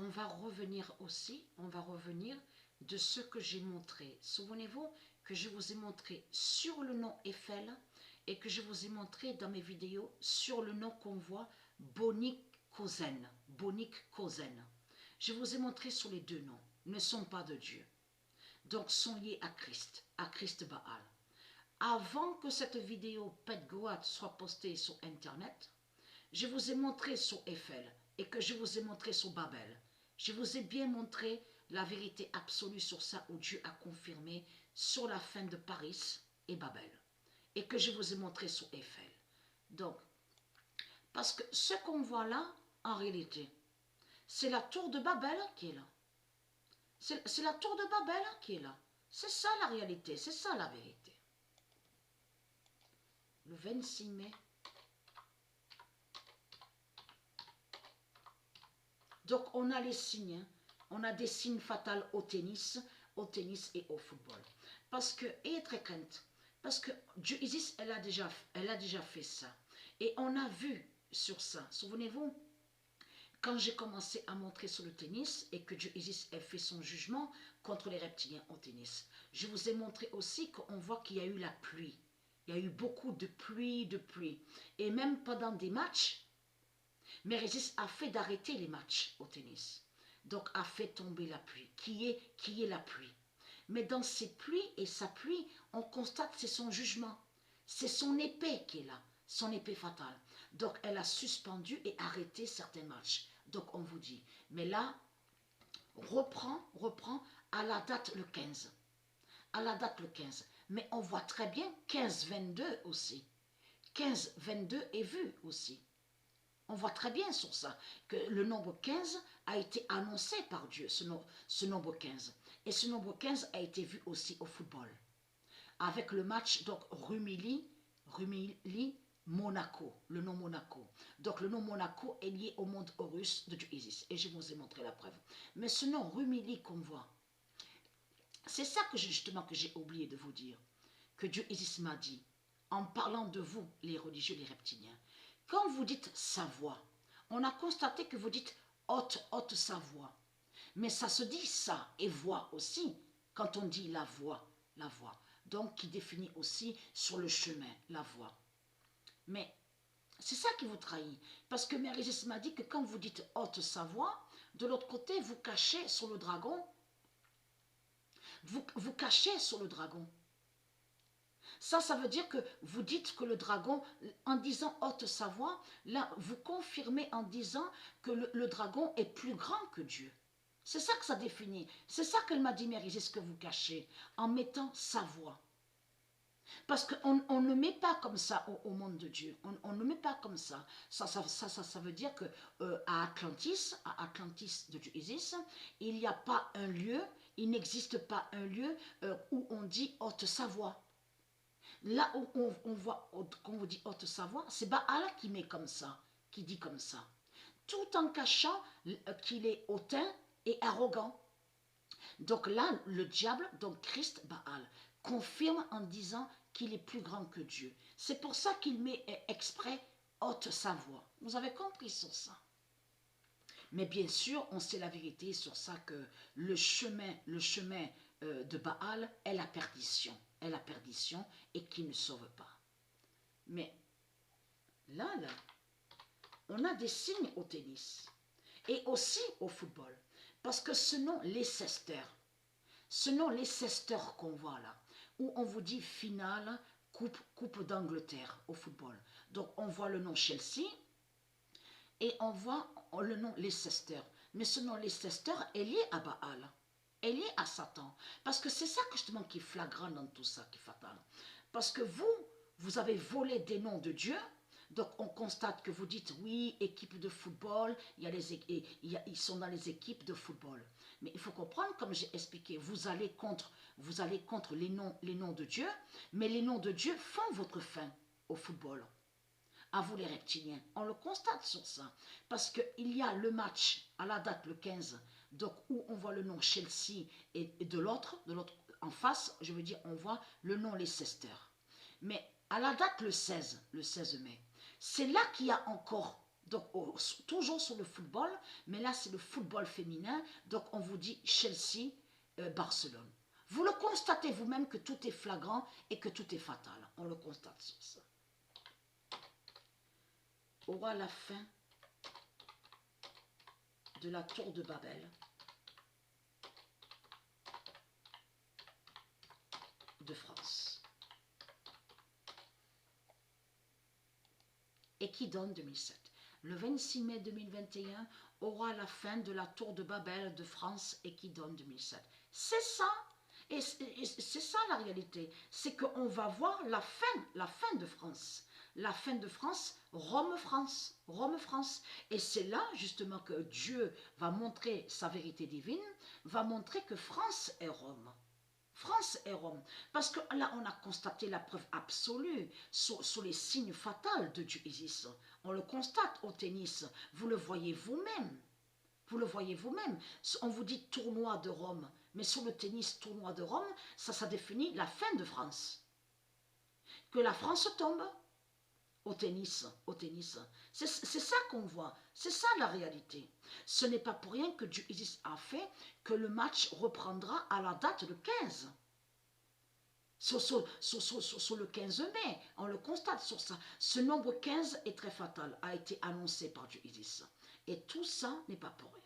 on va revenir aussi, on va revenir de ce que j'ai montré. Souvenez-vous que je vous ai montré sur le nom Eiffel et que je vous ai montré dans mes vidéos sur le nom qu'on voit Bonique Kozen. Bonique Kozen. Je vous ai montré sur les deux noms, ne sont pas de Dieu. Donc sont liés à Christ Baal. Avant que cette vidéo Pet Goat soit postée sur Internet, je vous ai montré sur Eiffel et que je vous ai montré sur Babel. Je vous ai bien montré la vérité absolue sur ça où Dieu a confirmé sur la fin de Paris et Babel. Et que je vous ai montré sur Eiffel. Donc, parce que ce qu'on voit là, en réalité, c'est la tour de Babel qui est là. C'est la tour de Babel qui est là. C'est ça la réalité, c'est ça la vérité. Le 26 mai. Donc on a les signes, on a des signes fatals au tennis et au football. Parce que, et très crainte, parce que Dieu Isis, elle a déjà fait ça. Et on a vu sur ça, souvenez-vous, quand j'ai commencé à montrer sur le tennis et que Dieu Isis a fait son jugement contre les reptiliens au tennis, je vous ai montré aussi qu'on voit qu'il y a eu la pluie. Il y a eu beaucoup de pluie. Et même pendant des matchs, Mérésis a fait d'arrêter les matchs au tennis. Donc a fait tomber la pluie. Qui est la pluie? Mais dans ces pluies et sa pluie, on constate que c'est son jugement. C'est son épée qui est là, son épée fatale. Donc elle a suspendu et arrêté certains matchs. Donc on vous dit, mais là, reprend à la date le 15. À la date le 15. Mais on voit très bien 15-22 aussi. 15-22 est vu aussi. On voit très bien sur ça que le nombre 15 a été annoncé par Dieu, ce nombre 15. Et ce nombre 15 a été vu aussi au football. Avec le match, donc, Rumilly-Monaco, le nom Monaco. Donc, le nom Monaco est lié au monde Horus de Dieu Isis. Et je vous ai montré la preuve. Mais ce nom Rumilly qu'on voit, c'est ça que justement que j'ai oublié de vous dire. Que Dieu Isis m'a dit, en parlant de vous, les religieux, les reptiliens. Quand vous dites sa voix, on a constaté que vous dites haute sa voix. Mais ça se dit ça et voix aussi, quand on dit la voix. Donc qui définit aussi sur le chemin, la voix. Mais c'est ça qui vous trahit. Parce que Mérigis m'a dit que quand vous dites haute sa voix, de l'autre côté, vous cachez sur le dragon. Vous cachez sur le dragon. Ça veut dire que vous dites que le dragon, en disant haute sa voix, là, vous confirmez en disant que le dragon est plus grand que Dieu. C'est ça que ça définit. C'est ça qu'elle m'a dit, Mérigis, ce que vous cachez, en mettant sa voix. Parce qu'on ne met pas comme ça au monde de Dieu. On ne met pas comme ça. Ça veut dire que à Atlantis de Dieu Isis, il n'y a pas un lieu, il n'existe pas un lieu où on dit haute sa voix. Là où on voit, quand on vous dit haute sa voix, c'est Baal qui met comme ça, qui dit comme ça. Tout en cachant qu'il est hautain et arrogant. Donc là, le diable, donc Christ Baal, confirme en disant qu'il est plus grand que Dieu. C'est pour ça qu'il met exprès haute sa voix. Vous avez compris sur ça? Mais bien sûr, on sait la vérité sur ça, que le chemin de Baal est la perdition. Est la perdition et qui ne sauve pas. Mais là, on a des signes au tennis et aussi au football. Parce que ce nom Leicester qu'on voit là, où on vous dit finale, coupe d'Angleterre au football. Donc on voit le nom Chelsea et on voit le nom Leicester. Mais ce nom Leicester est lié à Baal, est lié à Satan. Parce que c'est ça justement qui est flagrant dans tout ça, qui est fatal. Parce que vous avez volé des noms de Dieu. Donc on constate que vous dites oui, équipe de football, ils sont dans les équipes de football. Mais il faut comprendre, comme j'ai expliqué, vous allez contre les noms de Dieu, mais les noms de Dieu font votre fin au football. À vous les reptiliens, on le constate sur ça. Parce qu'il y a le match à la date le 15, donc où on voit le nom Chelsea et de l'autre en face, je veux dire, on voit le nom Leicester. Mais à la date le 16 mai, c'est là qu'il y a encore Donc, toujours sur le football, mais là, c'est le football féminin. Donc, on vous dit Chelsea, Barcelone. Vous le constatez vous-même que tout est flagrant et que tout est fatal. On le constate sur ça. Aura la fin de la tour de Babel de France. Et qui donne 2007. Le 26 mai 2021 aura la fin de la tour de Babel de France et qui donne 2007. C'est ça. Et c'est ça la réalité. C'est qu'on va voir la fin de France. La fin de France, Rome-France, Rome-France. Et c'est là justement que Dieu va montrer sa vérité divine, va montrer que France est Rome. France et Rome. Parce que là, on a constaté la preuve absolue sur les signes fatals de Dieu Isis. On le constate au tennis. Vous le voyez vous-même. Vous le voyez vous-même. On vous dit tournoi de Rome. Mais sur le tennis, tournoi de Rome, ça définit la fin de France. Que la France tombe au tennis. C'est ça qu'on voit. C'est ça la réalité. Ce n'est pas pour rien que Dieu Isis a fait que le match reprendra à la date de 15. Sur le 15 mai, on le constate sur ça. Ce nombre 15 est très fatal, a été annoncé par Dieu Isis. Et tout ça n'est pas pour rien.